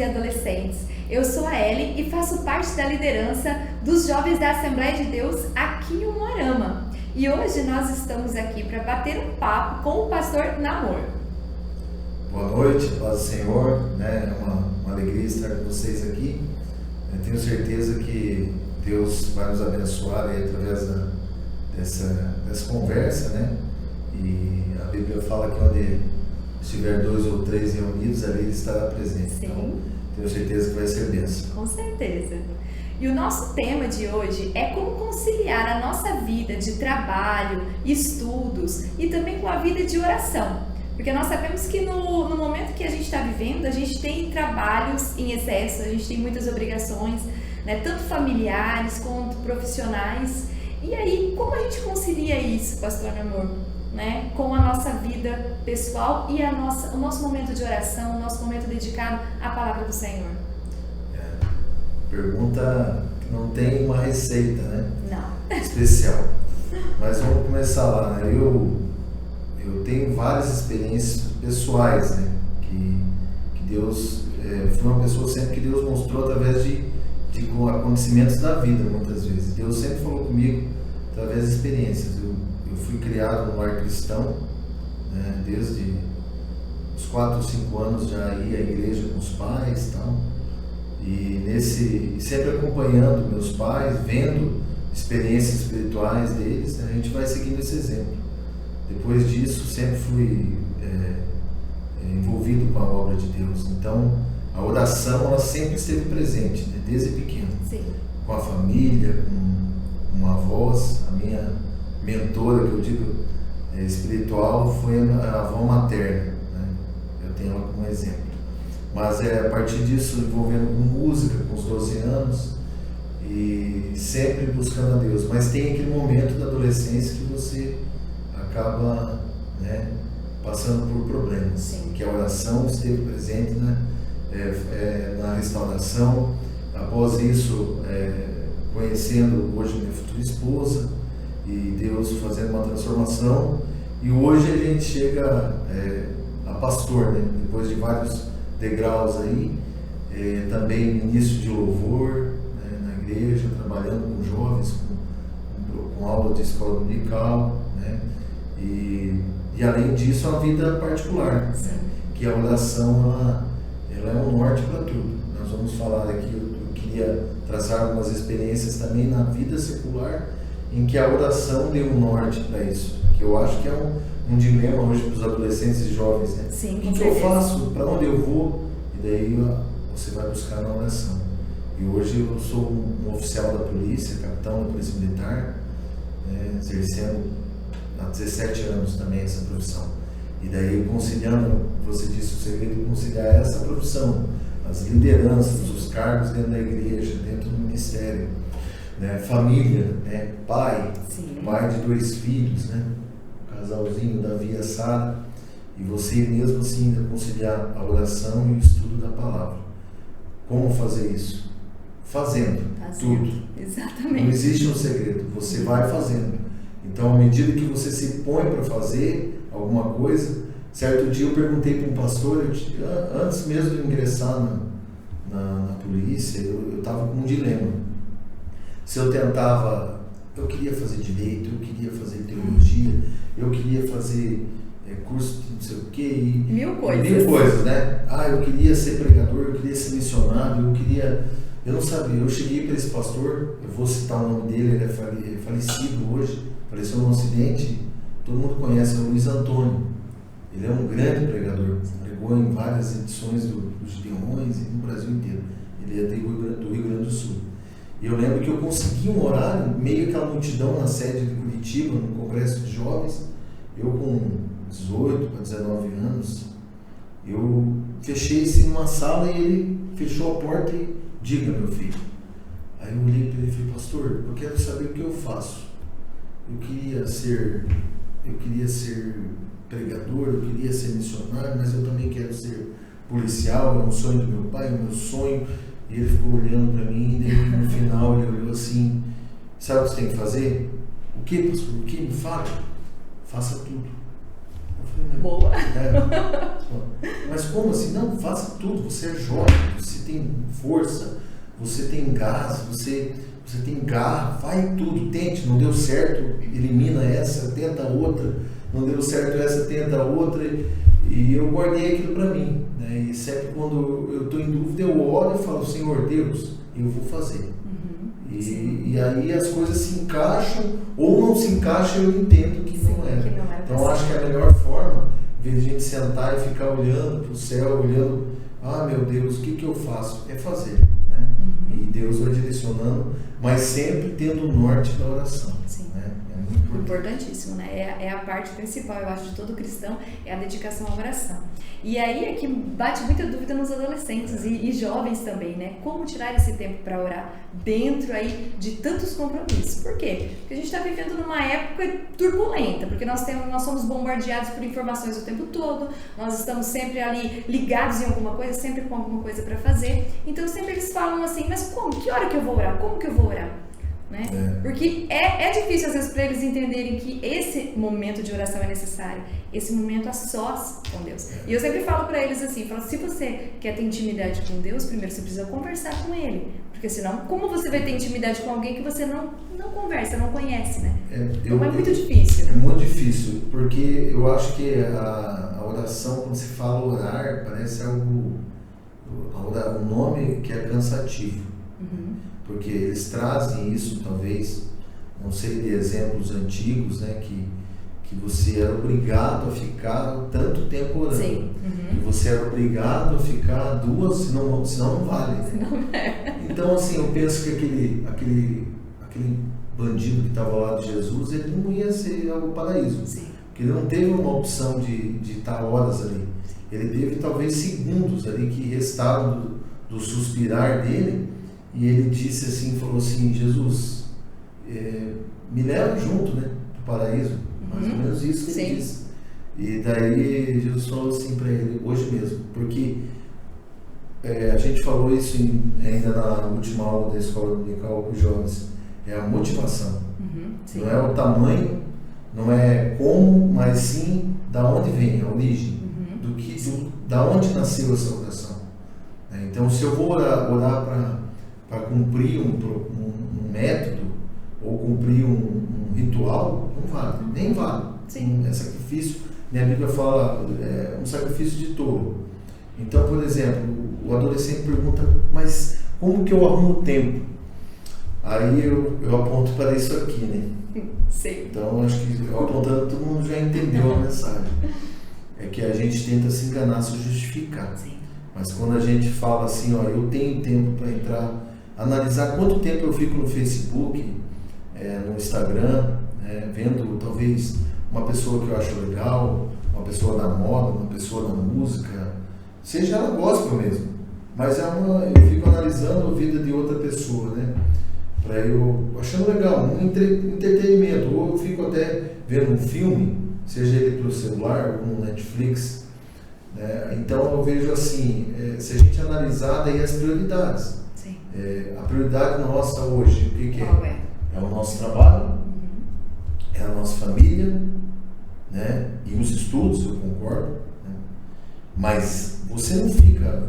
adolescentes. Eu sou a Ellen e faço parte da liderança dos jovens da Assembleia de Deus aqui em Umuarama. E hoje nós estamos aqui para bater um papo com o pastor Namor. Boa noite, paz do Senhor, né? É uma alegria estar com vocês aqui. Eu tenho certeza que Deus vai nos abençoar aí através dessa conversa, né? E a Bíblia fala que onde estiver 2 ou 3 reunidos, ali ele estará presente. Sim. Então, tenho certeza que vai ser bênção. Com certeza. E o nosso tema de hoje é como conciliar a nossa vida de trabalho, estudos e também com a vida de oração. Porque nós sabemos que no momento que a gente está vivendo, a gente tem trabalhos em excesso, a gente tem muitas obrigações, né, tanto familiares quanto profissionais. E aí, como a gente concilia isso, pastor Namor, né, com a nossa vida pessoal e o nosso momento de oração, o nosso momento dedicado à palavra do Senhor? Pergunta que não tem uma receita, né? Não. Especial. Mas vamos começar lá, né? Eu tenho várias experiências pessoais, né? Que Deus... fui uma pessoa sempre que Deus mostrou através de acontecimentos da vida, muitas vezes. Deus sempre falou comigo através de experiências. Eu fui criado no lar cristão, né? Desde os 4 ou 5 anos já ia à igreja com os pais e tal. E sempre acompanhando meus pais, vendo experiências espirituais deles, né? A gente vai seguindo esse exemplo. Depois disso, sempre fui envolvido com a obra de Deus. Então, a oração, ela sempre esteve presente, né? Desde pequeno. Sim. Com a família, com avós. A minha mentora, que eu digo, espiritual, foi a avó materna, né? Eu tenho ela como exemplo. Mas a partir disso, envolvendo com música, com os 12 anos, e sempre buscando a Deus. Mas tem aquele momento da adolescência que você acaba, né, passando por problemas. Sim. Que a oração esteve presente, né, na restauração. Após isso, conhecendo hoje minha futura esposa, e Deus fazendo uma transformação. E hoje a gente chega a pastor, né, depois de vários degraus aí, também ministro de louvor, né, na igreja, trabalhando com jovens, com aula de escola dominical, né, e além disso a vida particular, né, que a oração ela é um norte para tudo. Nós vamos falar aqui, eu queria traçar algumas experiências também na vida secular, em que a oração deu um norte para isso, que eu acho que é um dilema hoje para os adolescentes e jovens, né? Sim, o que eu faço? Para onde eu vou? E daí você vai buscar na oração. E hoje eu sou um oficial da polícia, capitão da polícia militar, exercendo há 17 anos também essa profissão. E daí conciliando, você disse o segredo de conciliar essa profissão, as lideranças, os cargos dentro da igreja, dentro do ministério, né? Família, né? Pai de 2 filhos, né? Casalzinho, Davi e a Sara, e você mesmo assim ainda conciliar a oração e o estudo da palavra. Como fazer isso? Fazendo. Tudo. Exatamente. Não existe um segredo, você vai fazendo. Então, à medida que você se põe para fazer alguma coisa, certo dia eu perguntei para um pastor, antes mesmo de ingressar na polícia, eu estava com um dilema. Se eu tentava, eu queria fazer direito, eu queria fazer teologia, eu queria fazer curso de não sei o quê. Mil coisas. Mil coisas, né? Eu queria ser pregador, eu queria ser missionário, eu não sabia. Eu cheguei para esse pastor, eu vou citar o nome dele, ele é falecido hoje, faleceu num acidente, todo mundo conhece, é o Luiz Antônio. Ele é um grande pregador, pregou em várias edições dos Gideões e no Brasil inteiro. Ele é do Rio Grande do Sul. E eu lembro que eu consegui um horário, meio aquela multidão na sede de Curitiba, no Congresso de Jovens. Eu com 18 para 19 anos, eu fechei-se numa sala e ele fechou a porta e diga, meu filho. Aí eu olhei para ele e falei, pastor, eu quero saber o que eu faço. Eu queria ser pregador, eu queria ser missionário, mas eu também quero ser policial, é um sonho do meu pai, é o meu sonho. E ele ficou olhando para mim, e no final ele olhou assim, sabe o que você tem que fazer? O que, pastor? O que? Me fala. Faça tudo. Boa. Mas como assim? Não, faça tudo. Você é jovem, você tem força, você tem gás, você tem garra, vai tudo, tente. Não deu certo, elimina essa, tenta outra. Não deu certo essa, tenta outra. E eu guardei aquilo para mim, né? E sempre quando eu estou em dúvida, eu oro e falo, Senhor Deus, eu vou fazer. E aí as coisas se encaixam ou não se encaixam, eu entendo que não é. Então eu acho que a melhor forma, em vez de a gente sentar e ficar olhando para o céu, olhando, meu Deus, o que eu faço? É fazer, né? E Deus vai direcionando, mas sempre tendo o norte da oração. Sim. Né? É muito importantíssimo, né? É a parte principal, eu acho, de todo cristão, é a dedicação à oração. E aí é que bate muita dúvida nos adolescentes e jovens também, né? Como tirar esse tempo para orar dentro aí de tantos compromissos? Por quê? Porque a gente está vivendo numa época turbulenta, porque nós somos bombardeados por informações o tempo todo, nós estamos sempre ali ligados em alguma coisa, sempre com alguma coisa para fazer. Então sempre eles falam assim, mas como? Que hora que eu vou orar? Como que eu vou orar? Né? Porque é difícil às vezes para eles entenderem que esse momento de oração é necessário, esse momento a sós com Deus. E eu sempre falo para eles assim, se você quer ter intimidade com Deus, primeiro você precisa conversar com Ele, porque senão como você vai ter intimidade com alguém que você não conversa, não conhece, né? Então é muito difícil. É muito difícil, porque eu acho que a oração, quando se fala orar, parece algo, um nome que é cansativo. Porque eles trazem isso, talvez, não sei, de exemplos antigos, né, que você era obrigado a ficar tanto tempo orando. Sim. Que você era obrigado a ficar 2, senão não vale. Então, assim, eu penso que aquele bandido que estava lá de Jesus, ele não ia ser algo paraíso. Sim. Porque ele não teve uma opção de estar horas ali. Ele teve, talvez, segundos ali que restaram do suspirar dele. E ele disse assim, falou assim, Jesus, me leva junto, né, pro paraíso. Mais ou menos isso que ele disse. E daí Jesus falou assim para ele, hoje mesmo, porque a gente falou isso ainda na última aula da escola dominical com os jovens, é a motivação. Não é o tamanho, não é como, mas sim da onde vem, a origem, da onde nasceu essa oração. Então, se eu vou orar para cumprir um método ou cumprir um ritual, não vale, nem vale. É sacrifício, minha Bíblia fala, um sacrifício de touro. Então, por exemplo, o adolescente pergunta, mas como que eu arrumo tempo? Aí eu aponto para isso aqui, né? Sim. Então, acho que eu apontando, todo mundo já entendeu a mensagem. É que a gente tenta se enganar, se justificar. Sim. Mas quando a gente fala assim, eu tenho tempo para entrar, analisar quanto tempo eu fico no Facebook, no Instagram, vendo talvez uma pessoa que eu acho legal, uma pessoa da moda, uma pessoa da música, seja ela gospel mesmo, mas eu fico analisando a vida de outra pessoa, né? Para eu achando legal, um entretenimento, ou eu fico até vendo um filme, seja ele pelo celular ou no Netflix, né? Então eu vejo assim, se a gente analisar daí as prioridades. Sim. A prioridade nossa hoje, o que é? É o nosso trabalho, é a nossa família, né? E os estudos, eu concordo, né? Mas você não fica,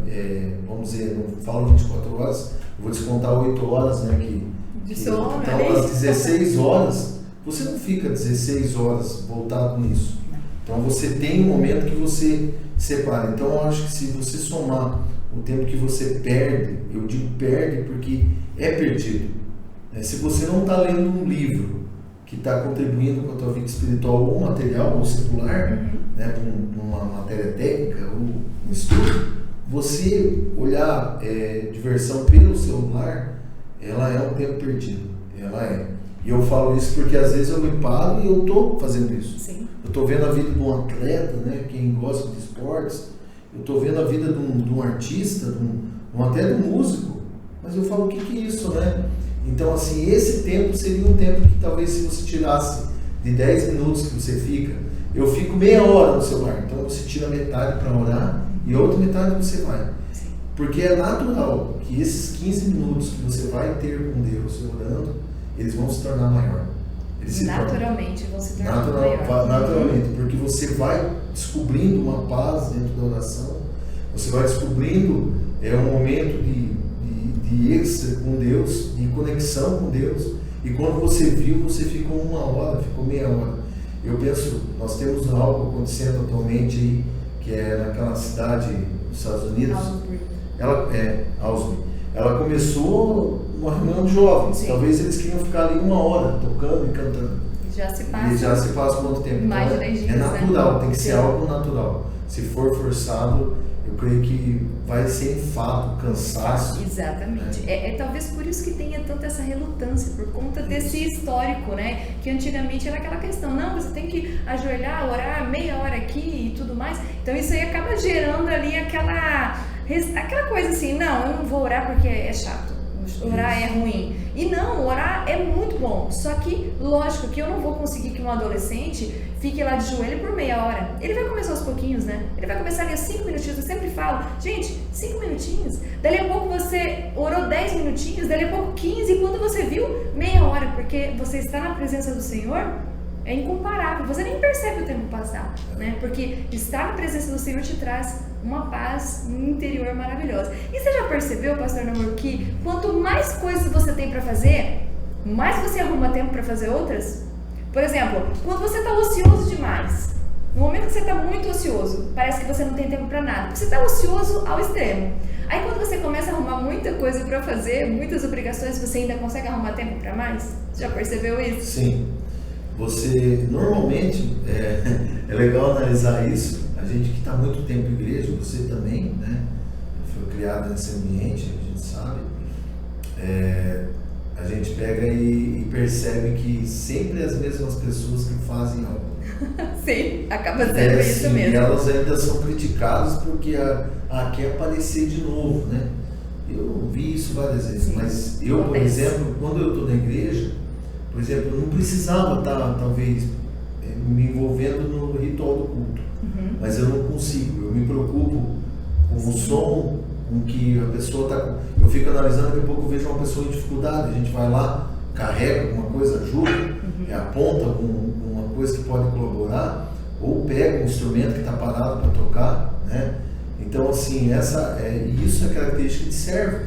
vamos dizer, não falo 24 horas, eu vou descontar 8 horas, né? De sono, então, às 16 horas, você não fica 16 horas voltado nisso. Então você tem um momento que você separa. Então eu acho que se você somar o tempo que você perde, eu digo perde porque é perdido. Se você não está lendo um livro que está contribuindo com a tua vida espiritual ou material ou secular, né, uma matéria técnica ou um estudo, você olhar diversão pelo celular, ela é um tempo perdido. Ela é. E eu falo isso porque às vezes eu me paro e eu estou fazendo isso. Sim. Eu estou vendo a vida de um atleta, né, quem gosta de esportes, eu estou vendo a vida de um artista, até de um músico, mas eu falo, o que é isso, né? Então, assim, esse tempo seria um tempo que talvez se você tirasse de 10 minutos que você fica, eu fico meia hora no celular, então você tira metade para orar e outra metade você vai. Sim. Porque é natural que esses 15 minutos que você vai ter com Deus orando, eles vão se tornar maior. Naturalmente vão se tornando maiores. Naturalmente, porque você vai descobrindo uma paz dentro da oração, você vai descobrindo um momento de êxtase com Deus, de conexão com Deus, e quando você viu, você ficou 1 hora, ficou meia hora. Eu penso, nós temos algo acontecendo atualmente aí, que é naquela cidade dos Estados Unidos, Ausbury. Ela começou uma reunião de jovens. Sim. Talvez eles queriam ficar ali 1 hora tocando e cantando. Já se passa muito tempo. Mais de 10 dias, é natural, né? Tem que ser algo natural. Se for forçado, eu creio que vai ser enfado, cansaço. Exatamente. É talvez por isso que tenha tanta essa relutância, por conta desse histórico, né? Que antigamente era aquela questão, não, você tem que ajoelhar, orar meia hora aqui e tudo mais. Então isso aí acaba gerando ali aquela coisa assim, não, eu não vou orar porque é chato, orar é ruim. E não, orar é muito bom, só que, lógico, que eu não vou conseguir que um adolescente fique lá de joelho por meia hora. Ele vai começar aos pouquinhos, né? Ele vai começar ali a 5 minutinhos, eu sempre falo, gente, 5 minutinhos, dali a pouco você orou 10 minutinhos, dali a pouco 15, e quando você viu, meia hora, porque você está na presença do Senhor, é incomparável, você nem percebe o tempo passar, né? Porque estar na presença do Senhor te traz uma paz interior maravilhosa. E você já percebeu, pastor Namor, que quanto mais coisas você tem para fazer, mais você arruma tempo para fazer outras? Por exemplo, quando você está ocioso demais, no momento que você está muito ocioso, parece que você não tem tempo para nada. Você está ocioso ao extremo. Aí quando você começa a arrumar muita coisa para fazer, muitas obrigações, você ainda consegue arrumar tempo para mais? Você já percebeu isso? Sim. Você, normalmente, é legal analisar isso. A gente que está muito tempo em igreja, você também, né? Foi criado nesse ambiente, a gente sabe. A gente pega e percebe que sempre as mesmas pessoas que fazem algo. Sim, acaba sendo isso sim, mesmo. E elas ainda são criticadas porque quer aparecer de novo, né? Eu vi isso várias vezes, sim, mas eu, por exemplo, quando eu estou na igreja, por exemplo, eu não precisava estar, talvez, me envolvendo no ritual do culto, mas eu não consigo, eu me preocupo com o som, com que a pessoa está. Eu fico analisando, daqui a pouco eu vejo uma pessoa em dificuldade, a gente vai lá, carrega alguma coisa, ajuda, aponta uma coisa que pode colaborar, ou pega um instrumento que está parado para tocar, né? Então, assim, isso é característica de servo.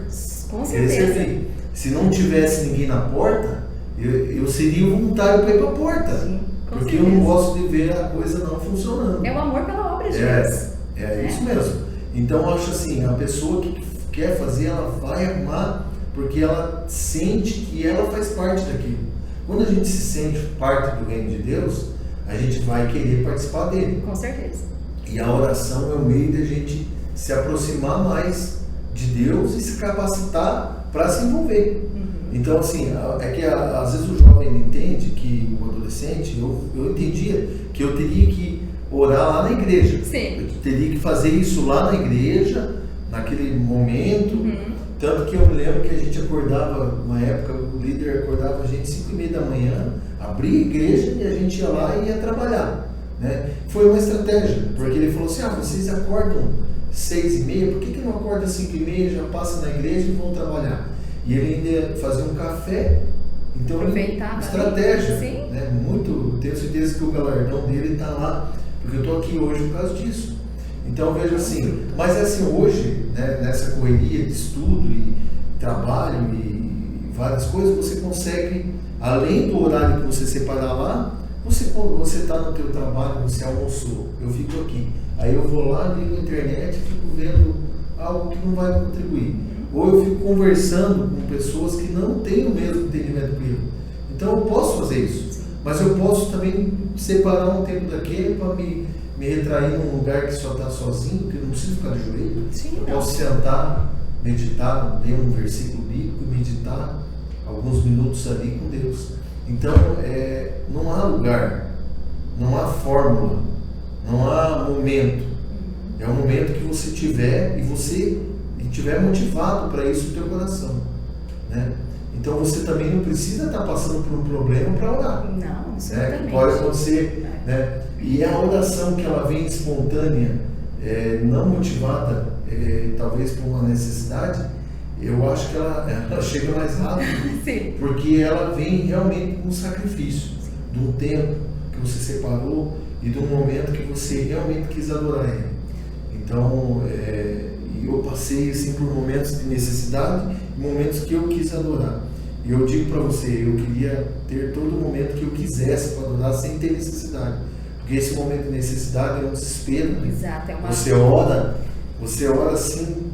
Com certeza. Se não tivesse ninguém na porta, eu seria voluntário para ir para a porta. Sim, porque certeza. Eu não gosto de ver a coisa não funcionando. É o amor pela obra de Deus. É isso mesmo. Então eu acho assim, a pessoa que quer fazer, ela vai arrumar porque ela sente que ela faz parte daquilo. Quando a gente se sente parte do reino de Deus, a gente vai querer participar dele. Com certeza. E a oração é o meio de a gente se aproximar mais de Deus e se capacitar para se envolver. Então, assim, é que às vezes o jovem não entende que o adolescente, eu entendia que eu teria que orar lá na igreja. Sim. Eu teria que fazer isso lá na igreja, naquele momento. Tanto que eu me lembro que a gente acordava, uma época, o líder acordava a gente 5h30 da manhã, abria a igreja e a gente ia lá e ia trabalhar, né? Foi uma estratégia, porque ele falou assim, vocês acordam 6h30, por que não acordam 5h30, já passam na igreja e vão trabalhar? E ele ainda fazia um café, então estratégia, né? Tenho certeza que o galardão dele está lá, porque eu estou aqui hoje por causa disso. Então veja assim, mas assim, hoje, né, nessa correria de estudo e trabalho e várias coisas, você consegue, além do horário que você separar lá, você está no teu trabalho, você almoçou, eu fico aqui, aí eu vou lá, ligo a internet e fico vendo algo que não vai contribuir. Ou eu fico conversando com pessoas que não têm o mesmo entendimento que eu. Então eu posso fazer isso, mas eu posso também separar um tempo daquele para me retrair num lugar que só está sozinho, que eu não preciso ficar de joelho. Eu posso sentar, meditar, ler um versículo bíblico e meditar alguns minutos ali com Deus. Então não há lugar, não há fórmula, não há momento. É o momento que você tiver e você estiver motivado para isso no teu coração, né? Então você também não precisa estar passando por um problema para orar. Não, certamente. Pode acontecer, né? E a oração que ela vem espontânea, não motivada, talvez por uma necessidade, eu acho que ela chega mais rápido. Sim. Porque ela vem realmente com sacrifício. de um tempo que você separou e de um momento que você realmente quis adorar Ele. Então, eu passei assim, por momentos de necessidade e momentos que eu quis adorar. E eu digo para você, eu queria ter todo momento que eu quisesse para adorar sem ter necessidade. Porque esse momento de necessidade é um desespero. Né? Exato, é uma... Você ora assim,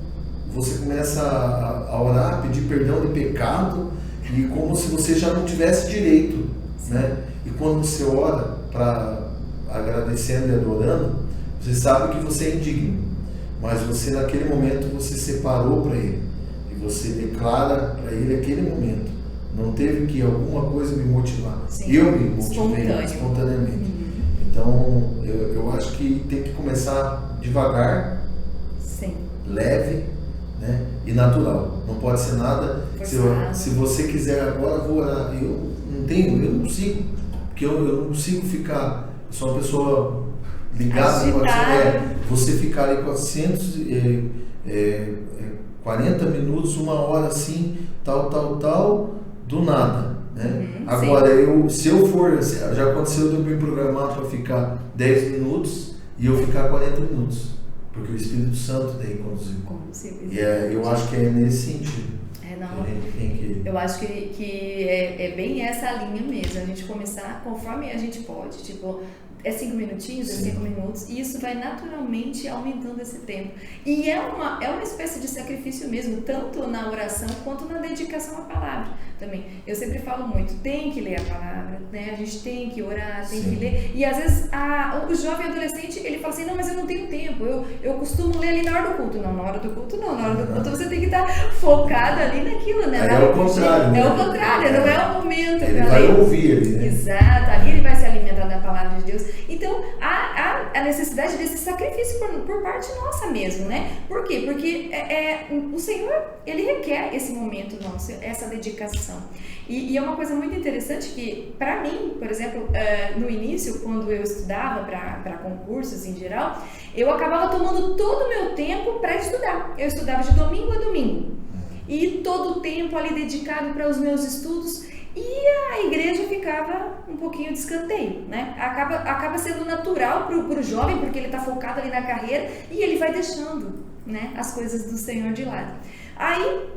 você começa a orar, a pedir perdão de pecado, e como se você já não tivesse direito. Né? E quando você ora, agradecendo e adorando, você sabe que você é indigno. Mas você naquele momento você separou para Ele. E você declara para Ele aquele momento. Não teve que alguma coisa me motivar. Sim. Eu me motivei espontaneamente. Então, eu acho que tem que começar devagar, sim, leve, né? E natural. Não pode ser nada. Se você quiser agora, vou orar. Eu não consigo. Porque eu não consigo ficar. Eu sou uma pessoa ligada. Você ficar ali 40 minutos, 1 hora assim, tal, do nada. Né? Agora, se eu for, já aconteceu de eu me programar para ficar 10 minutos e eu ficar 40 minutos, porque o Espírito Santo daí conduziu. E eu acho que é nesse sentido. Eu acho que é bem essa linha mesmo, a gente começar conforme a gente pode, tipo, é 5 minutinhos, é 5 minutos, e isso vai naturalmente aumentando esse tempo. E é uma espécie de sacrifício mesmo, tanto na oração quanto na dedicação à palavra também. Eu sempre falo muito, tem que ler a palavra, né? A gente tem que orar, tem que ler. E às vezes o jovem adolescente, ele fala assim, não, mas eu não tenho tempo, eu costumo ler ali na hora do culto. Não, na hora do culto não, na hora do culto você tem que estar focado ali naquilo, né? É o contrário. É o contrário, não é o momento. Ele vai ouvir ali, né? Exato, ali ele vai se alimentar da palavra de Deus. Então, há a necessidade desse sacrifício por parte nossa mesmo, né? Por quê? Porque o Senhor, Ele requer esse momento nosso, essa dedicação. E é uma coisa muito interessante que, para mim, por exemplo, no início, quando eu estudava para concursos em geral, eu acabava tomando todo o meu tempo para estudar. Eu estudava de domingo a domingo. E todo o tempo ali dedicado para os meus estudos. E a igreja ficava um pouquinho de escanteio, né? Acaba sendo natural para o jovem, porque ele está focado ali na carreira e ele vai deixando, né, as coisas do Senhor de lado. Aí,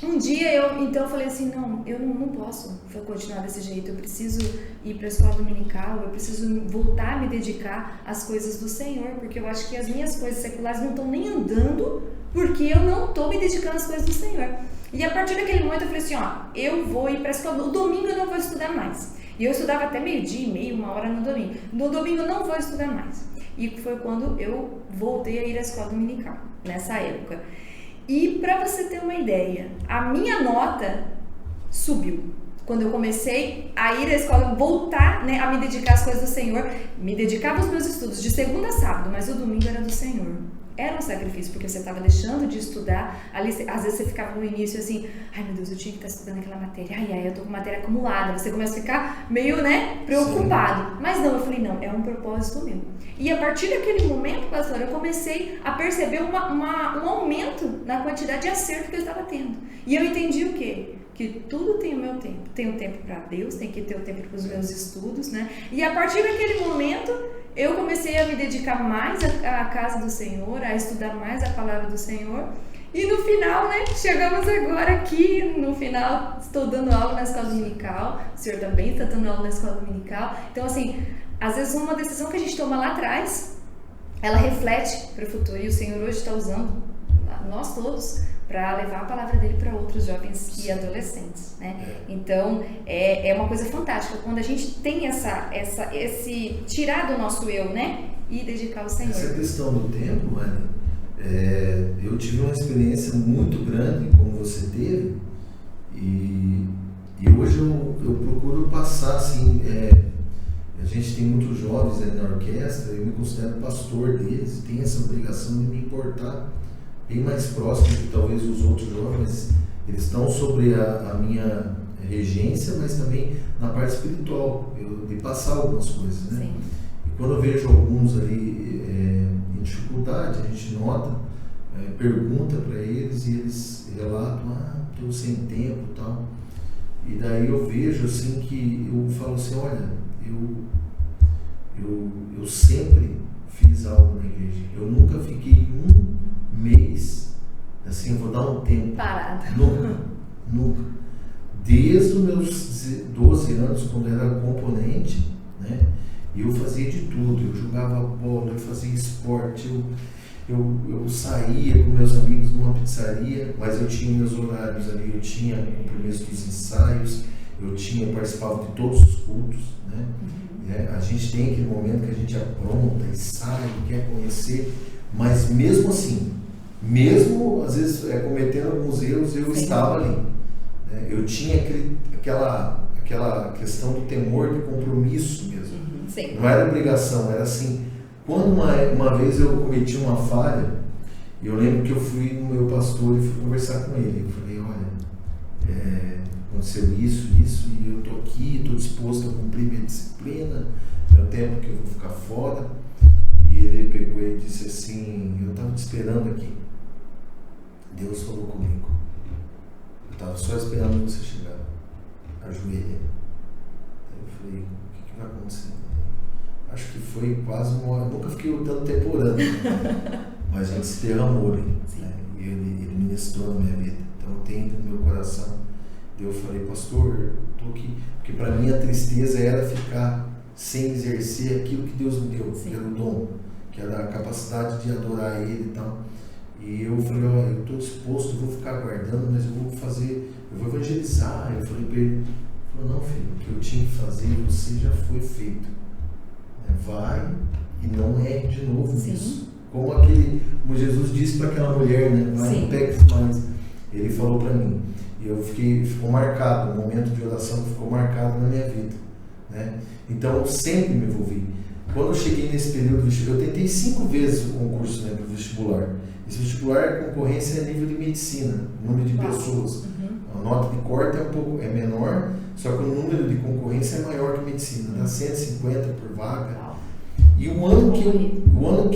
um dia eu falei assim, não, eu não posso continuar desse jeito, eu preciso ir para a escola dominical, eu preciso voltar a me dedicar às coisas do Senhor, porque eu acho que as minhas coisas seculares não estão nem andando, porque eu não estou me dedicando às coisas do Senhor. E a partir daquele momento eu falei assim, eu vou ir para a escola, no domingo eu não vou estudar mais. E eu estudava até 12:30, 1 hora no domingo. No domingo eu não vou estudar mais. E foi quando eu voltei a ir à escola dominical, nessa época. E para você ter uma ideia, a minha nota subiu. Quando eu comecei a ir à escola, voltar, né, a me dedicar às coisas do Senhor, me dedicava aos meus estudos de segunda a sábado, mas o domingo era do Senhor. Era um sacrifício, porque você estava deixando de estudar. Ali, às vezes você ficava no início assim, ai meu Deus, eu tinha que estar estudando aquela matéria, ai, eu tô com matéria acumulada. Você começa a ficar meio, né, preocupado. Sim. Mas não, eu falei, não, é um propósito meu. E a partir daquele momento, pastor, eu comecei a perceber um aumento na quantidade de acerto que eu estava tendo. E eu entendi o quê? Que tudo tem o meu tempo. Tem o tempo para Deus, tem que ter o tempo para os meus estudos, né? E a partir daquele momento, eu comecei a me dedicar mais à casa do Senhor, a estudar mais a palavra do Senhor. E no final, né, chegamos agora aqui, no final, estou dando aula na escola dominical, o senhor também está dando aula na escola dominical. Então, assim, às vezes uma decisão que a gente toma lá atrás, ela reflete para o futuro. E o Senhor hoje está usando nós todos para levar a palavra dele para outros jovens e adolescentes, né? Então, é uma coisa fantástica quando a gente tem esse tirar do nosso eu, né? E dedicar ao Senhor. Essa questão do tempo, Anny, eu tive uma experiência muito grande como você teve e hoje eu procuro passar assim, a gente tem muitos jovens aí na orquestra, eu me considero pastor deles, tenho essa obrigação de me importar bem mais próximo que talvez os outros jovens. Eles estão sobre a minha regência, mas também na parte espiritual, de passar algumas coisas, né? Sim. E quando eu vejo alguns ali em dificuldade, a gente nota, pergunta para eles e eles relatam, estou sem tempo e tal. E daí eu vejo assim que eu falo assim, olha, eu sempre fiz algo na igreja. Eu nunca fiquei um mês, assim, eu vou dar um tempo. Parado. Nunca. Desde os meus 12 anos, quando eu era componente, né? Eu fazia de tudo. Eu jogava bola, eu fazia esporte, eu saía com meus amigos numa pizzaria, mas eu tinha meus horários ali, eu tinha compromisso dos ensaios, eu participava de todos os cultos, né? A gente tem aquele momento que a gente apronta e sai, quer conhecer, mas mesmo assim, mesmo às vezes cometendo alguns erros, eu estava ali, né? Eu tinha aquela questão do temor de compromisso mesmo. Sim. Não era obrigação, era assim. Quando uma vez eu cometi uma falha, eu lembro que eu fui no meu pastor e fui conversar com ele. Eu falei, olha, aconteceu isso, e eu estou aqui, estou disposto a cumprir minha disciplina, é o tempo que eu vou ficar fora. E ele pegou e disse assim, eu estava te esperando aqui. Deus falou comigo. Eu estava só esperando você chegar. Ajoelha. Eu falei, o que vai acontecer? Acho que foi quase uma hora. Nunca fiquei tanto tempo orando, mas ele se derramou ali, né? E ele ministrou na minha vida. Então eu tenho no meu coração. Eu falei, pastor, estou aqui. Porque para mim a tristeza era ficar sem exercer aquilo que Deus me deu, que era o dom, que era a capacidade de adorar Ele e tal. E eu falei, olha, eu estou disposto, eu vou ficar aguardando, mas eu vou evangelizar. Eu falei para ele, ele falou, não, filho, o que eu tinha que fazer, você já foi feito. Vai e não erre de novo nisso. Como Jesus disse para aquela mulher, né? Vai, não pegue mais. Ele falou para mim. E ficou marcado, o momento de oração ficou marcado na minha vida, né? Então eu sempre me envolvi. Quando eu cheguei nesse período, eu tentei 5 vezes o concurso, né, do vestibular. Esse vestibular, a concorrência é nível de medicina, número de pessoas. A nota de corte é menor, só que o número de concorrência é maior que medicina, dá 150 por vaga. E o ano que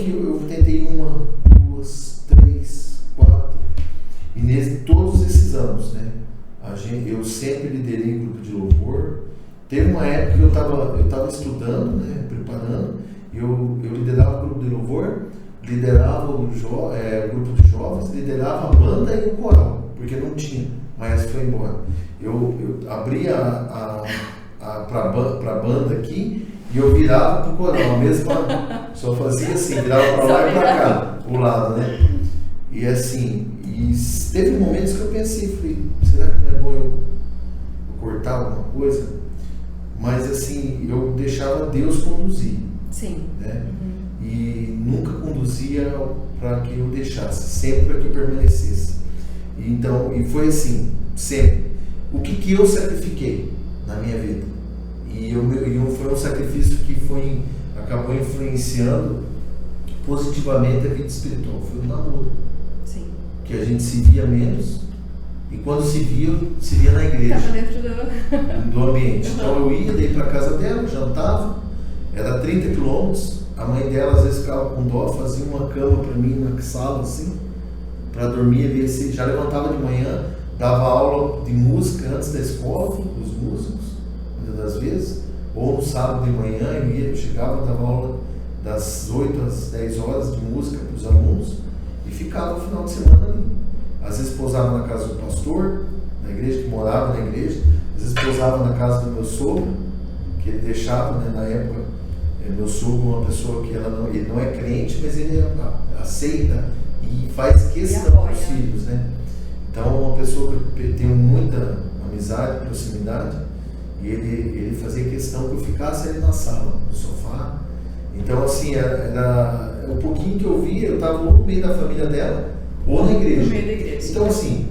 eu tentei 1, 2, 3, 4, e todos esses anos, né, eu sempre liderei grupo de louvor. Teve uma época que eu estava estudando, né, preparando, eu liderava o grupo de louvor, liderava o grupo de jovens, liderava a banda e o coral, porque não tinha, mas foi embora. Eu abria para a banda aqui e eu virava para o coral, mesmo só fazia assim, virava para lá e para cá, o lado, né? E assim, teve momentos que eu pensei, falei, será que não é bom eu cortar alguma coisa? Mas assim, eu deixava Deus conduzir. Sim. Né? E nunca conduzia para que eu deixasse, sempre para que permanecesse. E foi assim, sempre. O que eu sacrifiquei na minha vida? E foi um sacrifício que acabou influenciando positivamente a vida espiritual. Foi o namoro. Sim. Que a gente se via menos. E quando se via na igreja. Estava dentro do ambiente. Então eu ia daí para casa dela, jantava, era 30 quilômetros. A mãe dela às vezes ficava com dó, fazia uma cama para mim na sala assim, para dormir ali assim. Já levantava de manhã, dava aula de música antes da escola, os músicos, muitas das vezes. Ou no sábado de manhã eu chegava, dava aula das 8 às 10 horas de música para os alunos e ficava o final de semana ali. Às vezes pousava na casa do pastor, na igreja, que morava na igreja. Às vezes pousava na casa do meu sogro, que ele deixava, né, na época. Meu sogro é uma pessoa que ele não é crente, mas ele aceita e faz questão dos filhos, né? Então é uma pessoa que eu tenho muita amizade, proximidade, e ele fazia questão que eu ficasse ali na sala, no sofá. Então assim, era o pouquinho que eu via, eu estava no meio da família dela, ou na igreja. No meio da igreja. Então assim,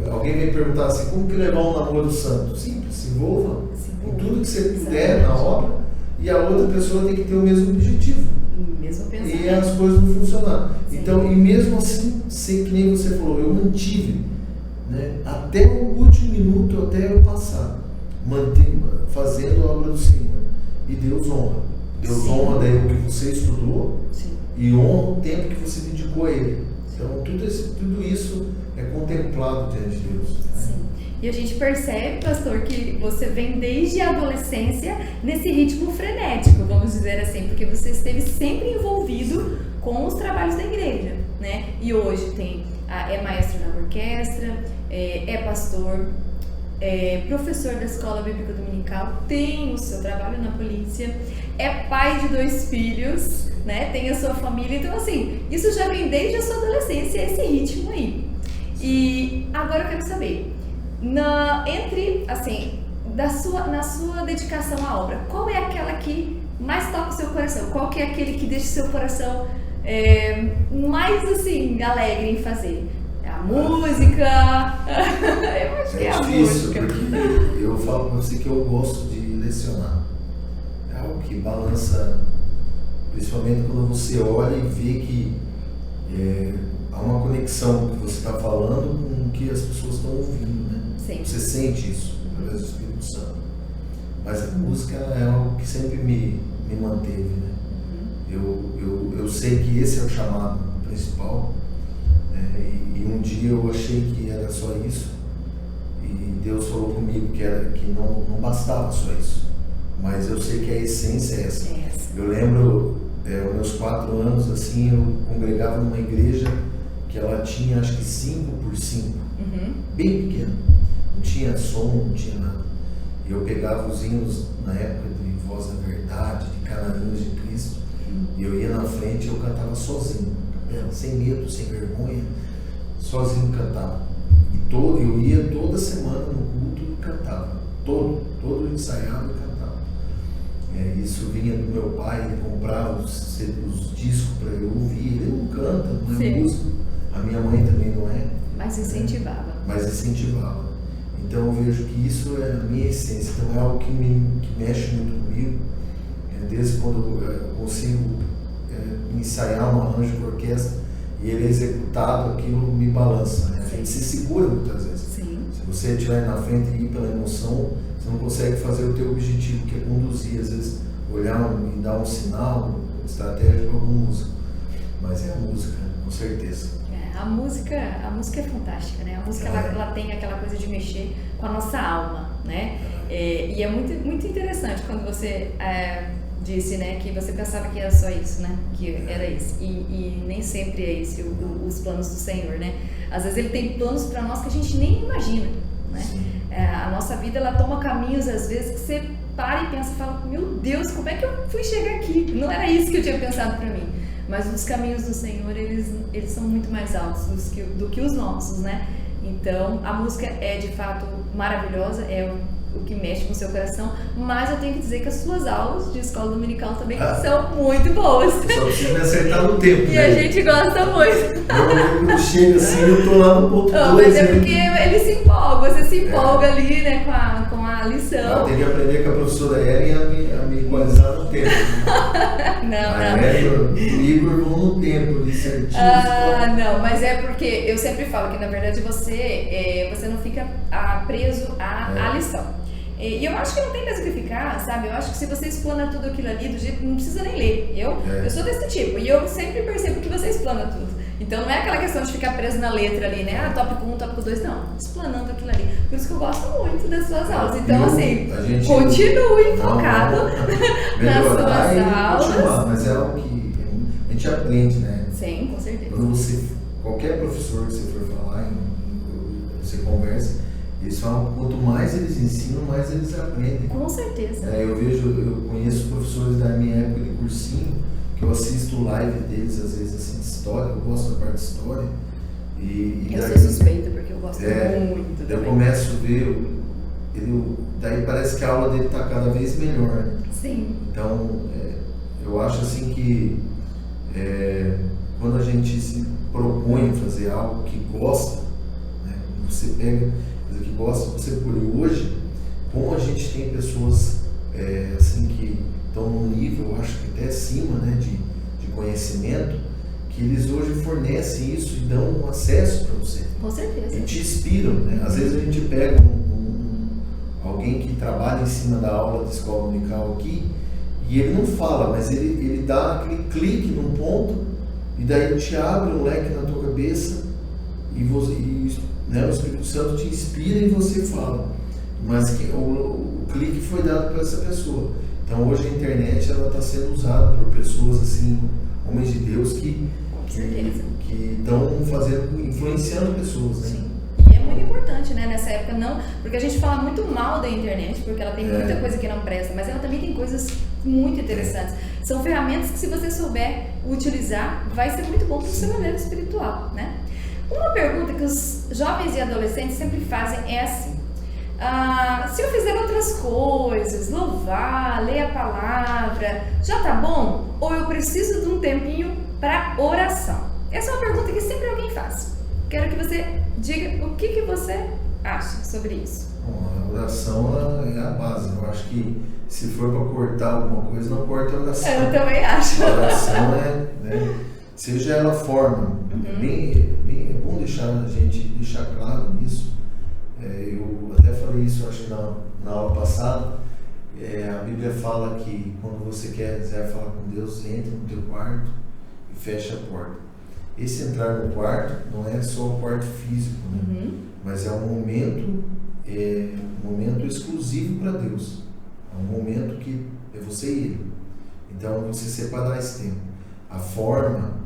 alguém vem perguntar assim, como que levar um namoro santo? Simples, se envolva em tudo que você puder na obra, e a outra pessoa tem que ter o mesmo objetivo. Mesmo pensamento. E as coisas não funcionar. Sim. Então, e mesmo assim, que nem você falou, eu mantive, né, até o último minuto, até eu passar, fazendo a obra do Senhor. E Deus honra. Deus Sim. honra daí o que você estudou. Sim. E honra o tempo que você dedicou a Ele. Então tudo isso é contemplado diante de Deus. Né? Sim. E a gente percebe, pastor, que você vem desde a adolescência nesse ritmo frenético, vamos dizer assim, porque você esteve sempre envolvido com os trabalhos da igreja, né? E hoje é maestro na orquestra, é pastor, é professor da escola bíblica dominical, tem o seu trabalho na polícia, é pai de 2 filhos, né? Tem a sua família, então assim, isso já vem desde a sua adolescência, esse ritmo aí. E agora eu quero saber, na sua dedicação à obra, qual é aquela que mais toca o seu coração? Qual que é aquele que deixa o seu coração mais assim, alegre em fazer? É a música? Eu acho que é a difícil, música. Porque eu falo para você que eu gosto de lecionar. É algo que balança, principalmente quando você olha e vê que há uma conexão que você está falando com o que as pessoas estão ouvindo, né? Sim. Você sente isso através do Espírito Santo. Mas a música é algo que sempre me manteve, né? Eu sei que esse é o chamado principal, né? E um dia eu achei que era só isso, e Deus falou comigo que não bastava só isso, mas eu sei que a essência é essa. Eu lembro, os meus 4 anos, assim, eu congregava numa igreja que ela tinha acho que 5 por 5, bem pequeno, não tinha som, não tinha nada. E eu pegava os hinos na época de Voz da Verdade, de Canarinhos de Cristo, e eu ia na frente e eu cantava sozinho, sem medo, sem vergonha, sozinho cantava. E eu ia toda semana no culto e cantava, todo ensaiado e cantava. Isso vinha do meu pai, ele comprava os discos para eu ouvir. Ele não canta, não é músico, a minha mãe também não é. Mas incentivava. Mas incentivava. Então eu vejo que isso é a minha essência, então é algo que mexe muito comigo. Desde quando eu consigo ensaiar um arranjo com orquestra e ele é executado, aquilo me balança, né? A gente se segura muitas vezes. Sim. Se você estiver na frente e ir pela emoção, você não consegue fazer o teu objetivo, que é conduzir, às vezes olhar e dar um sinal estratégico para algum músico. Mas é a música, com certeza. A música é fantástica, né? A música ela tem aquela coisa de mexer com a nossa alma, né? E é muito, muito interessante quando você disse, né, que você pensava que era só isso, né? Que era isso. E nem sempre é esse os planos do Senhor, né? Às vezes Ele tem planos para nós que a gente nem imagina, né? A nossa vida, ela toma caminhos, às vezes, que você para e pensa e fala, meu Deus, como é que eu fui chegar aqui? Não era isso que eu tinha pensado para mim. Mas os caminhos do Senhor, eles são muito mais altos do que os nossos, né? Então, a música é de fato maravilhosa, é o que mexe com o seu coração, mas eu tenho que dizer que as suas aulas de escola dominical também são muito boas. Só preciso me acertar no tempo, E né? a gente gosta muito. Quando chega assim, eu tô lá no ponto 2. Mas é porque ele se empolga, você se empolga ali, né, com a lição. Tem que aprender com a professora Ellen a me equalizar no tempo. Não. O Igor vão no tempo, ali certinho. Não, mas é porque eu sempre falo que na verdade você não fica preso à lição. E eu acho que não tem mesmo que ficar, sabe? Eu acho que se você explana tudo aquilo ali do jeito, não precisa nem ler. Eu sou desse tipo, e eu sempre percebo que você explana tudo. Então não é aquela questão de ficar preso na letra ali, né? Tópico 1, tópico 2, não. Explanando aquilo ali. Por isso que eu gosto muito das suas aulas. Então, assim, continue focado nas suas aulas. Mas é algo que a gente aprende, né? Sim, com certeza. Quando qualquer professor que você for falar, você conversa, eles falam, quanto mais eles ensinam, mais eles aprendem. Com certeza. Eu conheço professores da minha época de cursinho, que eu assisto live deles, às vezes, assim, de história, eu gosto da parte de história. Eu sou suspeita, porque eu gosto muito também. Eu começo a ver, daí parece que a aula dele está cada vez melhor, né? Sim. Então, eu acho assim que quando a gente se propõe a fazer algo que gosta, né? Você pega coisa que gosta, você por hoje, como a gente tem pessoas assim que estão num nível, eu acho que até acima, né, de conhecimento, que eles hoje fornecem isso e dão um acesso para você. Com certeza. E te inspiram, né? Às vezes a gente pega alguém que trabalha em cima da aula de escola dominical aqui, e ele não fala, mas ele dá aquele clique num ponto, e daí te abre um leque na tua cabeça, e né? O Espírito Santo te inspira e você fala, mas que o clique foi dado para essa pessoa. Então hoje a internet ela está sendo usada por pessoas assim, homens de Deus que estão influenciando pessoas, né? Sim. E é muito importante, né, nessa época, não, porque a gente fala muito mal da internet, porque ela tem muita coisa que não presta, mas ela também tem coisas muito interessantes. São ferramentas que, se você souber utilizar, vai ser muito bom para o seu maneiro espiritual, né? Uma pergunta que os jovens e adolescentes sempre fazem é assim: se eu fizer outras coisas, louvar, ler a palavra, já tá bom? Ou eu preciso de um tempinho para oração? Essa é uma pergunta que sempre alguém faz. Quero que você diga o que você acha sobre isso. Bom, a oração é a base. Eu acho que se for para cortar alguma coisa, não corta a oração. Eu também acho. A oração né, seja ela forma. É bom a gente deixar claro nisso. Eu até falei isso, acho que na aula passada. A Bíblia fala que quando você quiser falar com Deus, entra no teu quarto e fecha a porta. Esse entrar no quarto não é só o quarto físico, né? Mas é um momento exclusivo para Deus. É um momento que é você e Ele. Então você separar esse tempo. A forma,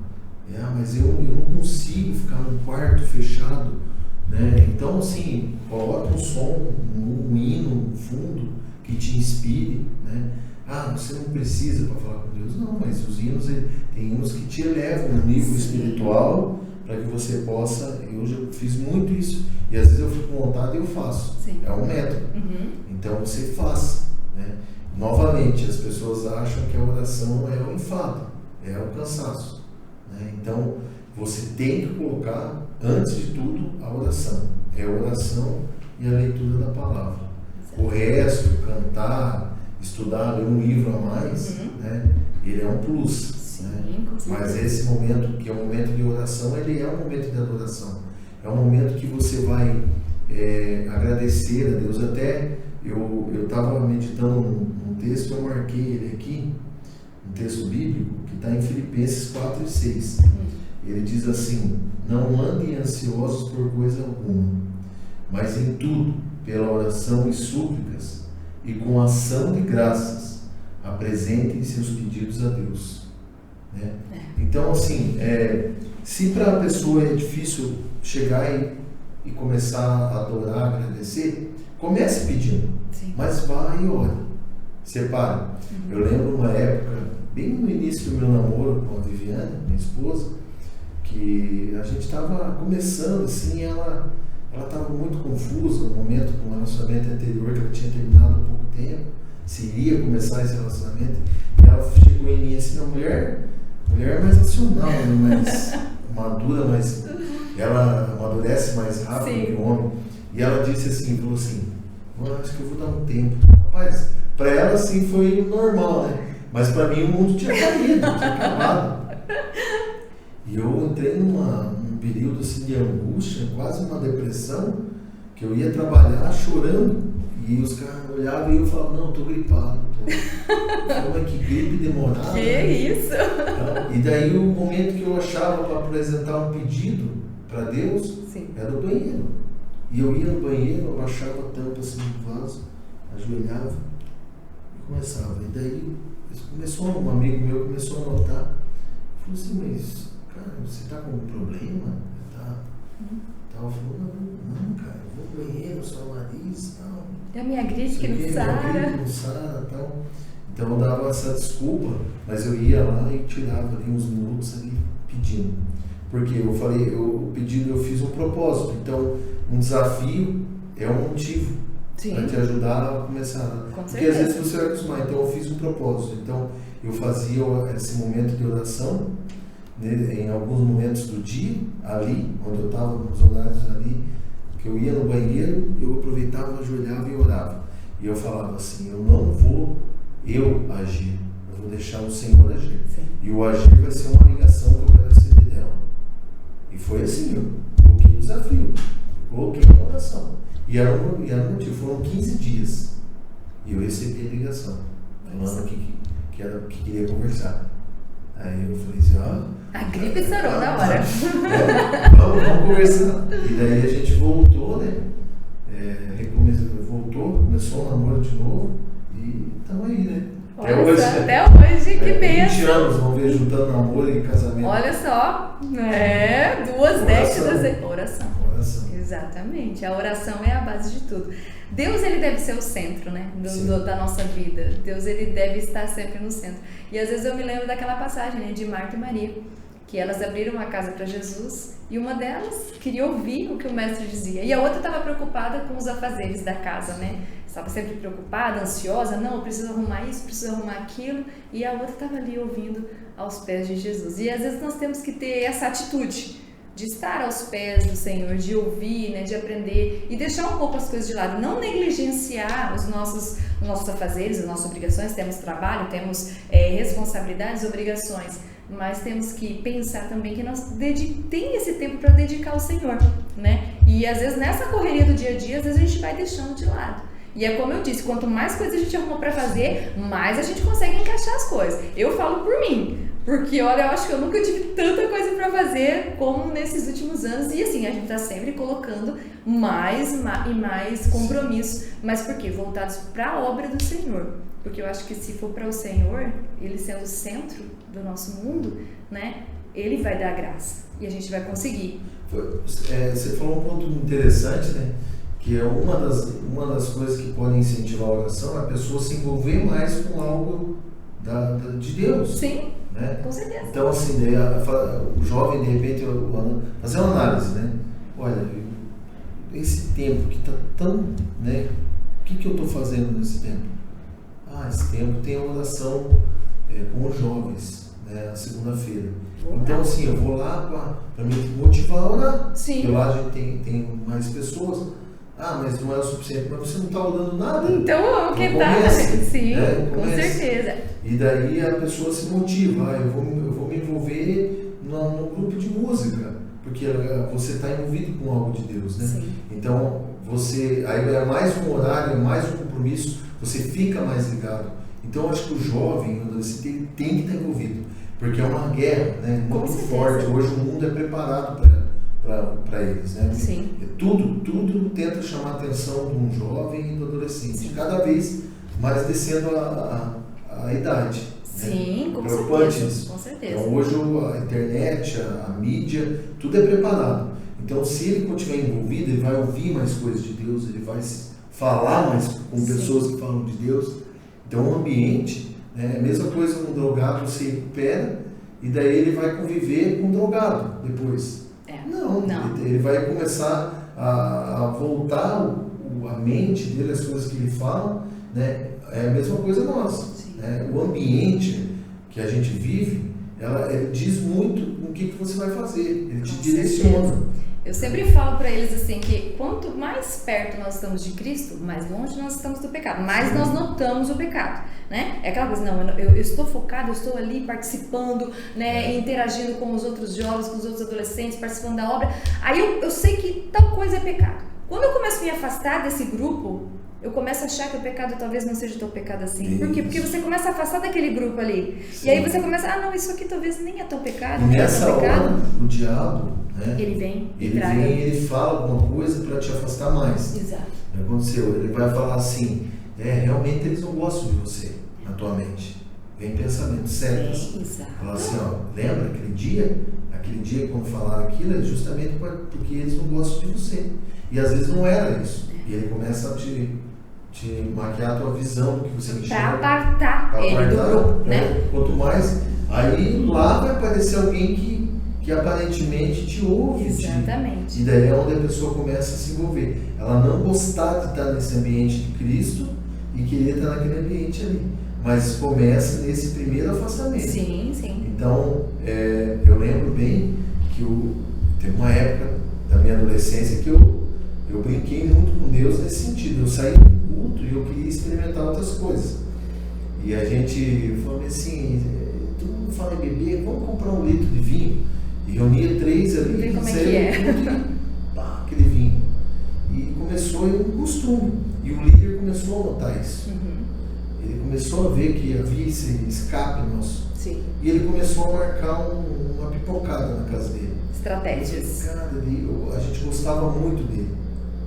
mas eu não consigo ficar num quarto fechado, né? Então assim, coloca um som, um hino, um fundo que te inspire, né? Você não precisa para falar com Deus. Não, mas os hinos, tem hinos que te elevam no nível espiritual para que você possa. Eu já fiz muito isso e às vezes eu fico com vontade e eu faço. Sim. É um método. Então você faz, né? Novamente, as pessoas acham que a oração é o enfado, é o cansaço, né? Então você tem que colocar, antes de tudo, a oração. É a oração e a leitura da palavra. O resto, cantar, estudar, ler um livro a mais, né? Ele é um plus. Sim, né? Mas esse momento, que é o momento de oração, ele é um momento de adoração. É um momento que você vai agradecer a Deus. Até eu estava meditando num texto, eu marquei ele aqui, um texto bíblico, que está em Filipenses 4:6. Ele diz assim: não andem ansiosos por coisa alguma, mas em tudo, pela oração e súplicas, e com ação de graças, apresentem seus pedidos a Deus. Né? Então, assim, se para a pessoa é difícil chegar e começar a adorar, agradecer, comece pedindo. Sim. Mas vá e ore. Separe. Eu lembro uma época, bem no início do meu namoro com a Viviane, minha esposa, que a gente estava começando assim, ela estava muito confusa no momento do relacionamento anterior, que ela tinha terminado há pouco tempo, se iria começar esse relacionamento, e ela chegou em mim assim, mulher é mais racional, né? Mais madura, mas ela amadurece mais rápido que o homem, e ela disse assim, falou assim: acho que eu vou dar um tempo. Rapaz, para ela assim foi normal, né? Mas para mim o mundo tinha caído, tinha acabado. E eu entrei num período assim de angústia, quase uma depressão, que eu ia trabalhar chorando e os caras olhavam e eu falava: não, estou gripado. Como é que gripe demorada? Que isso? E daí o momento que eu achava para apresentar um pedido para Deus era o banheiro. E eu ia no banheiro, abaixava a tampa assim do vaso, ajoelhava e começava. E daí um amigo meu começou a notar. Falou assim: mas cara, você está com algum problema? Ela falou: não, cara, eu vou no banheiro, só o nariz e tal. É a minha gripe que não sara. Tal. Então eu dava essa desculpa, mas eu ia lá e tirava ali uns minutos ali pedindo. Porque eu falei, o pedido, eu fiz um propósito. Então, um desafio é um motivo para te ajudar a começar. Porque às vezes você vai acostumar. Então eu fiz um propósito. Então eu fazia esse momento de oração, né, em alguns momentos do dia, ali, onde eu estava, nos horários ali, que eu ia no banheiro, eu aproveitava, ajoelhava e orava. E eu falava assim: eu não vou agir, eu vou deixar o Senhor agir. E o agir vai ser uma ligação que eu quero receber dela. E foi assim, eu coloquei o desafio, coloquei uma oração. E era um motivo, foram 15 dias. E eu recebi a ligação, falando que queria conversar. Aí eu falei assim, a gripe sarou na hora. Vamos conversar. E daí a gente voltou, né? Começou o namoro de novo e estamos aí, né? Até hoje, que benção. 20 anos, vamos ver, juntando namoro e casamento. Olha só, 2 décadas. Oração. Exatamente, a oração é a base de tudo. Deus, ele deve ser o centro, né, da nossa vida. Deus, ele deve estar sempre no centro. E às vezes eu me lembro daquela passagem, né, de Marta e Maria, que elas abriram uma casa para Jesus e uma delas queria ouvir o que o mestre dizia e a outra estava preocupada com os afazeres da casa, né? Estava sempre preocupada, ansiosa, não, eu preciso arrumar isso, preciso arrumar aquilo, e a outra estava ali ouvindo aos pés de Jesus. E às vezes nós temos que ter essa atitude de estar aos pés do Senhor, de ouvir, né, de aprender e deixar um pouco as coisas de lado, não negligenciar os nossos afazeres, as nossas obrigações. Temos trabalho, temos responsabilidades, obrigações, mas temos que pensar também que nós tem esse tempo para dedicar ao Senhor, né? E às vezes nessa correria do dia a dia, às vezes a gente vai deixando de lado. E é como eu disse, quanto mais coisas a gente arruma para fazer, mais a gente consegue encaixar as coisas. Eu falo por mim, porque olha, eu acho que eu nunca tive tanta coisa para fazer como nesses últimos anos. E assim, a gente tá sempre colocando mais e mais compromissos. Mas por quê? Voltados para a obra do Senhor. Porque eu acho que se for para o Senhor, Ele sendo o centro do nosso mundo, né, Ele vai dar graça e a gente vai conseguir. Você falou um ponto interessante, né, que é uma das coisas que podem incentivar a oração, é a pessoa se envolver mais com algo de Deus. Sim, né? Com certeza. Então, assim, o jovem, de repente, fazer uma análise, né? Olha, esse tempo que está tão, né, o que eu estou fazendo nesse tempo? Esse tempo tem a oração com os jovens, né, na segunda-feira. Então, assim, eu vou lá para me motivar a orar. Sim. Porque lá a gente tem mais pessoas. Mas não é o suficiente. Mas você não está orando nada. Então, o que tá? Sim, com certeza. E daí a pessoa se motiva. Eu vou me envolver no grupo de música. Porque você está envolvido com algo de Deus, né? Sim. Então, aí é mais um horário, é mais um compromisso. Você fica mais ligado. Então, eu acho que o jovem, o adolescente, tem que estar envolvido. Porque é uma guerra, né, muito forte. Hoje o mundo é preparado para eles. Né? Sim. Tudo tenta chamar a atenção de um jovem e do adolescente. Sim. Cada vez mais descendo a idade. Sim, né? Com certeza. Então, hoje a internet, a mídia, tudo é preparado. Então, se ele continuar envolvido, ele vai ouvir mais coisas de Deus, ele vai falar mais com pessoas que falam de Deus. Então, o ambiente, né, é a mesma coisa com um drogado, você recupera e daí ele vai conviver com o drogado depois. Não. Ele vai começar a voltar a mente dele, as coisas que ele fala, né, é a mesma coisa nossa. Né? O ambiente que a gente vive, ele diz muito o que você vai fazer, ele te direciona. Eu sempre falo para eles assim que quanto mais perto nós estamos de Cristo, mais longe nós estamos do pecado, mais nós notamos o pecado, né? É aquela coisa, não, eu estou focado, eu estou ali participando, né, interagindo com os outros jovens, com os outros adolescentes, participando da obra, aí eu sei que tal coisa é pecado. Quando eu começo a me afastar desse grupo, eu começo a achar que o pecado talvez não seja tão pecado assim. Isso. Por quê? Porque você começa a afastar daquele grupo ali. Sim. E aí você começa, não, isso aqui talvez nem é tão pecado. E nessa hora, o diabo, né, ele vem e ele fala alguma coisa para te afastar mais. Exato. O que aconteceu? Ele vai falar assim, realmente eles não gostam de você, na tua mente. Vem pensamentos sérios. Exato. Fala assim, lembra aquele dia quando falaram aquilo, é justamente porque eles não gostam de você. E às vezes não era isso. E ele começa a te maquiar a tua visão do que você enxerga. Para apartar ele do grupo, né? Quanto mais, aí lá vai aparecer alguém que aparentemente te ouve. Exatamente. E daí é onde a pessoa começa a se envolver. Ela não gostar de estar nesse ambiente de Cristo e querer estar naquele ambiente ali. Mas começa nesse primeiro afastamento. Sim. Então, eu lembro bem que teve uma época da minha adolescência que eu brinquei muito com Deus nesse sentido. Eu saí do culto e eu queria experimentar outras coisas. E a gente falou assim, todo mundo fala em beber, vamos comprar 1 litro de vinho. E reunia 3 ali, como é que é? Aquele vinho. E começou um costume. E o líder começou a notar isso. Uhum. Ele começou a ver que havia esse escape nosso. Sim. E ele começou a marcar uma pipocada na casa dele. Estratégias. Cara, a gente gostava muito dele,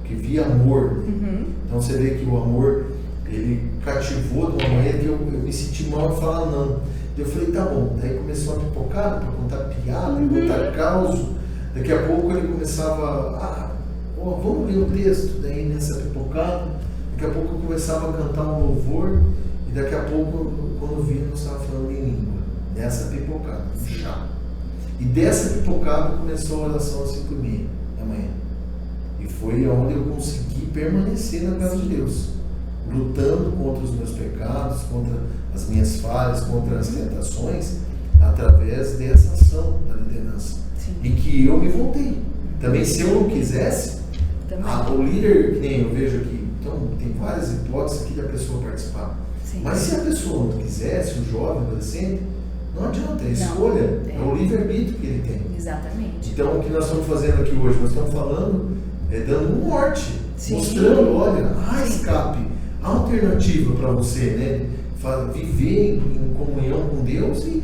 porque via amor nele. Então você vê que o amor, ele cativou de uma maneira que eu me senti mal em falar não. Eu falei, tá bom. Daí começou a pipocada para contar piada, contar caos. Daqui a pouco ele começava, vamos ler o texto. Daí nessa pipocada, daqui a pouco eu começava a cantar um louvor. E daqui a pouco, quando eu vi, nós estávamos falando em língua. Nessa pipocada, no chá. E dessa pipocada começou a oração às 5h30 da manhã. E foi onde eu consegui permanecer na casa de Deus, lutando contra os meus pecados, contra as minhas falhas, contra as tentações, através dessa ação da liderança. Sim. E que eu me voltei. Também, se eu não quisesse, o líder, que nem eu vejo aqui, então tem várias hipóteses aqui da pessoa participar. Sim. Mas se a pessoa não quisesse, o jovem, o adolescente, não adianta, é escolha, é o livre-arbítrio que ele tem. Exatamente. Então, o que nós estamos fazendo aqui hoje? Nós estamos falando, dando um norte, mostrando, olha, há escape, há alternativa para você, né? Viver em comunhão com Deus e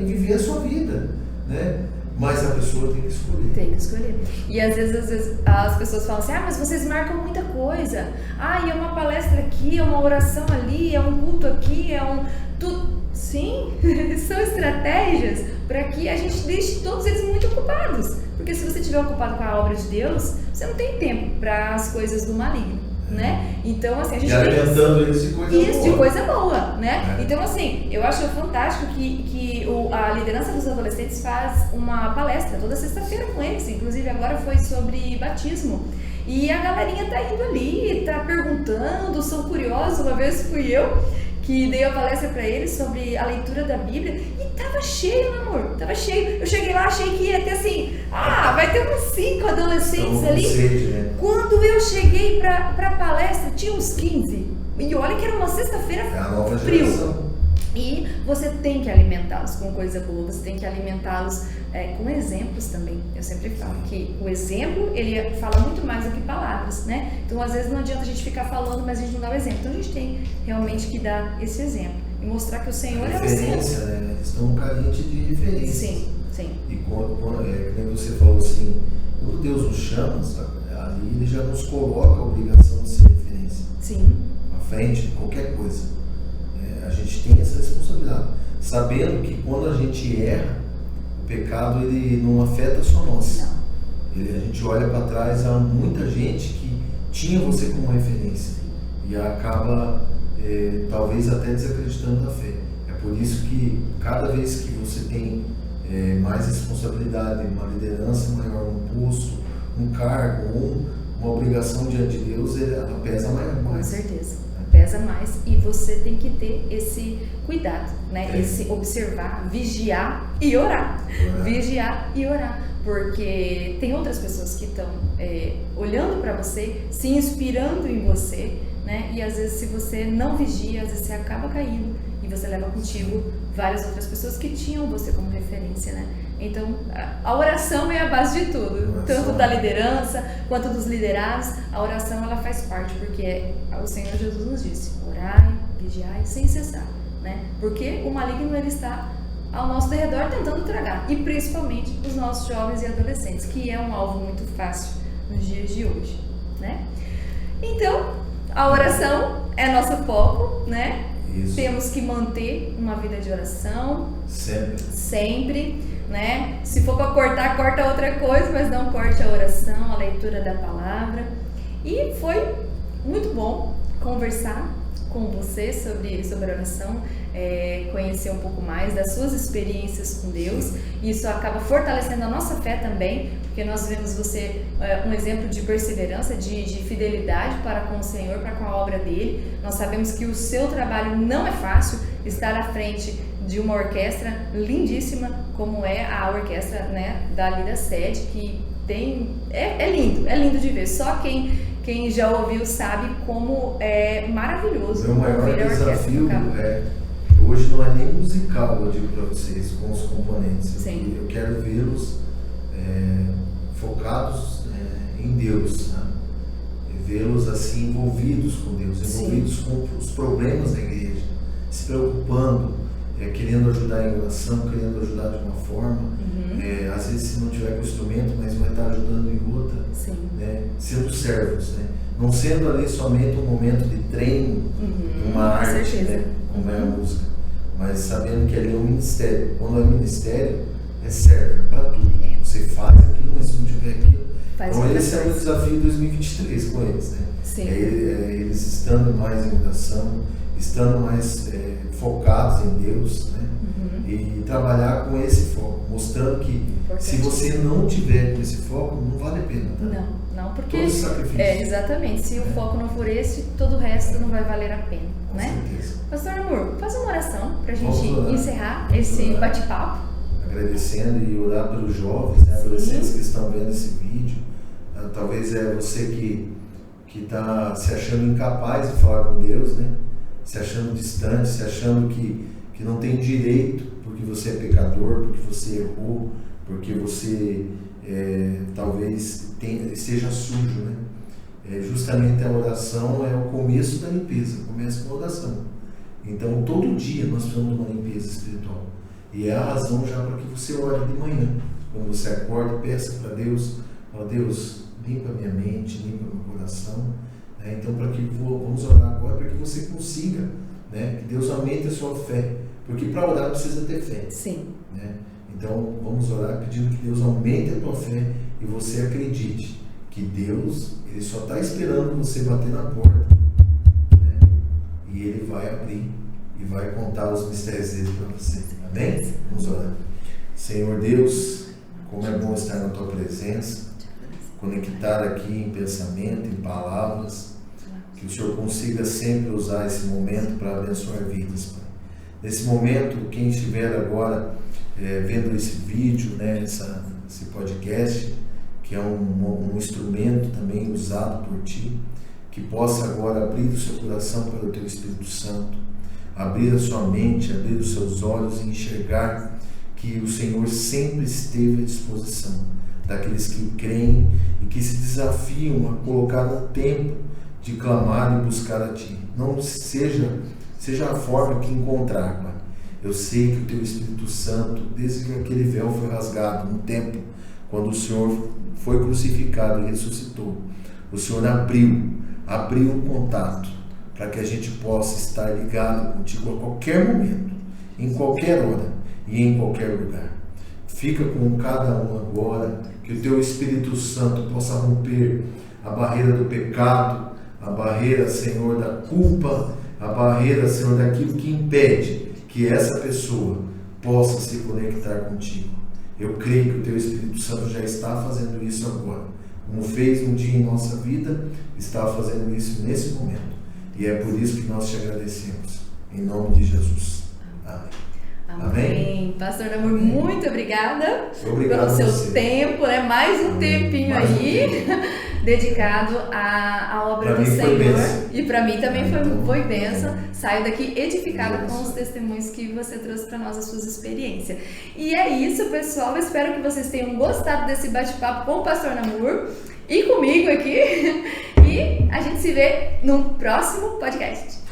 viver a sua vida, né? Mas a pessoa tem que escolher. Tem que escolher. E às vezes as pessoas falam assim, mas vocês marcam muita coisa. E é uma palestra aqui, é uma oração ali, é um culto aqui, é um... tudo. Sim, são estratégias para que a gente deixe todos eles muito ocupados. Porque se você estiver ocupado com a obra de Deus, você não tem tempo para as coisas do maligno, né? Então, assim, a gente alimentando eles de coisa boa. De coisa boa, né? Então, assim, eu acho fantástico que a liderança dos adolescentes faz uma palestra toda sexta-feira com eles. Inclusive, agora foi sobre batismo. E a galerinha tá indo ali, tá perguntando, são curiosos. Uma vez fui eu que dei a palestra para eles sobre a leitura da Bíblia e tava cheio, meu amor, tava cheio. Eu cheguei lá, achei que ia ter assim, vai ter uns 5 adolescentes ali. Sede, né? Quando eu cheguei pra palestra, tinha uns 15. E olha que era uma sexta-feira frio. E você tem que alimentá-los com coisa boa, você tem que alimentá-los com exemplos também. Eu sempre falo que o exemplo, ele fala muito mais do que palavras, né? Então, às vezes, não adianta a gente ficar falando, mas a gente não dá o exemplo. Então, a gente tem realmente que dar esse exemplo e mostrar que o Senhor é o Senhor. Referência, né? Eles estão carentes de referência. Sim. E quando você falou assim, quando Deus nos chama, ali Ele já nos coloca a obrigação de ser referência. Sim. À frente de qualquer coisa. A gente tem essa responsabilidade, sabendo que quando a gente erra, o pecado ele não afeta só nós. A gente olha para trás, há muita gente que tinha você como referência e acaba talvez até desacreditando da fé. É por isso que cada vez que você tem mais responsabilidade, uma liderança maior, um posto, um cargo ou uma obrigação diante de Deus, ela pesa mais. Com certeza. Pesa mais e você tem que ter esse cuidado, né? Esse observar, vigiar e orar. Vigiar e orar, porque tem outras pessoas que estão olhando para você, se inspirando em você, né? E às vezes se você não vigia, às vezes você acaba caindo e você leva contigo várias outras pessoas que tinham você como referência, né? Então, a oração é a base de tudo, tanto da liderança quanto dos liderados. A oração, ela faz parte, porque o Senhor Jesus nos disse, orai, vigiai sem cessar, né? Porque o maligno, ele está ao nosso redor tentando tragar, e principalmente os nossos jovens e adolescentes, que é um alvo muito fácil nos dias de hoje, né? Então, a oração é nosso foco, né? Isso. Temos que manter uma vida de oração sempre, né? Se for para cortar, corta outra coisa, mas não corte a oração, a leitura da palavra. E foi muito bom conversar com você sobre a oração, conhecer um pouco mais das suas experiências com Deus. Isso acaba fortalecendo a nossa fé também, porque nós vemos você um exemplo de perseverança, de fidelidade para com o Senhor, para com a obra dele. Nós sabemos que o seu trabalho não é fácil, estar à frente de uma orquestra lindíssima, como é a orquestra, né, da Lida Sede, que tem... É lindo de ver. Só quem já ouviu sabe como é maravilhoso. O meu maior desafio hoje não é nem musical, eu digo para vocês, com os componentes. Sim. Eu quero vê-los focados em Deus, né? Vê-los assim envolvidos com Deus, envolvidos com os problemas da igreja, se preocupando, querendo ajudar em oração, querendo ajudar de uma forma. Às vezes, se não tiver com o instrumento, mas vai estar ajudando em outra. Né? Sendo servos, né? Não sendo ali somente um momento de treino, uma arte, né? Como é a música, mas sabendo que ali é um ministério. Quando é ministério, serve para tudo. Você faz aquilo, mas se não tiver aquilo. Então, esse é o desafio de 2023 com eles, né? Eles estando mais em oração, estando mais focados em Deus, né? E trabalhar com esse foco, mostrando que se você não tiver com esse foco, não vale a pena. Tá? Não, porque todo sacrifício. Exatamente, se o foco não for esse, todo o resto não vai valer a pena, com né? certeza. Pastor Amor, faz uma oração pra gente encerrar esse bate-papo. Agradecendo e orar pelos jovens, né? Adolescentes que estão vendo esse vídeo. Talvez é você que está se achando incapaz de falar com Deus, né? Se achando distante, se achando que não tem direito, porque você é pecador, porque você errou, porque você talvez esteja sujo, né? Justamente a oração é o começo da limpeza, começa com a oração. Então, todo dia nós precisamos de uma limpeza espiritual. E é a razão já para que você ore de manhã. Quando você acorda, peça para Deus, fala, Deus, limpa minha mente, limpa meu coração. Né? Então, vamos orar agora para que você consiga, né? Que Deus aumente a sua fé. Porque para orar precisa ter fé. Né? Então, vamos orar pedindo que Deus aumente a tua fé e você acredite que Deus, Ele só está esperando você bater na porta, né? E Ele vai abrir e vai contar os mistérios dele para você. Amém? Vamos orar. Senhor Deus, como é bom estar na tua presença, conectar aqui em pensamento, em palavras, que o Senhor consiga sempre usar esse momento para abençoar vidas, Pai. Nesse momento, quem estiver agora vendo esse vídeo, né, esse podcast, que é um instrumento também usado por Ti, que possa agora abrir o seu coração para o Teu Espírito Santo, abrir a sua mente, abrir os seus olhos e enxergar que o Senhor sempre esteve à disposição daqueles que creem e que se desafiam a colocar um tempo de clamar e buscar a Ti. Não seja a forma que encontrar, Pai. Eu sei que o Teu Espírito Santo, desde que aquele véu foi rasgado no templo, quando o Senhor foi crucificado e ressuscitou, o Senhor abriu um contato para que a gente possa estar ligado contigo a qualquer momento, em qualquer hora e em qualquer lugar. Fica com cada um agora, que o Teu Espírito Santo possa romper a barreira do pecado, a barreira, Senhor, da culpa, a barreira, Senhor, daquilo que impede que essa pessoa possa se conectar contigo. Eu creio que o Teu Espírito Santo já está fazendo isso agora. Como fez um dia em nossa vida, está fazendo isso nesse momento. E é por isso que nós te agradecemos. Em nome de Jesus. Amém. Amém. Pastor Amor, muito obrigada pelo seu tempo, né? Mais um tempinho aí dedicado à obra do Senhor. E para mim também foi bênção. Saio daqui edificada com os testemunhos que você trouxe para nós, as suas experiências. E é isso, pessoal. Espero que vocês tenham gostado desse bate-papo com o Pastor Namur e comigo aqui. E a gente se vê no próximo podcast.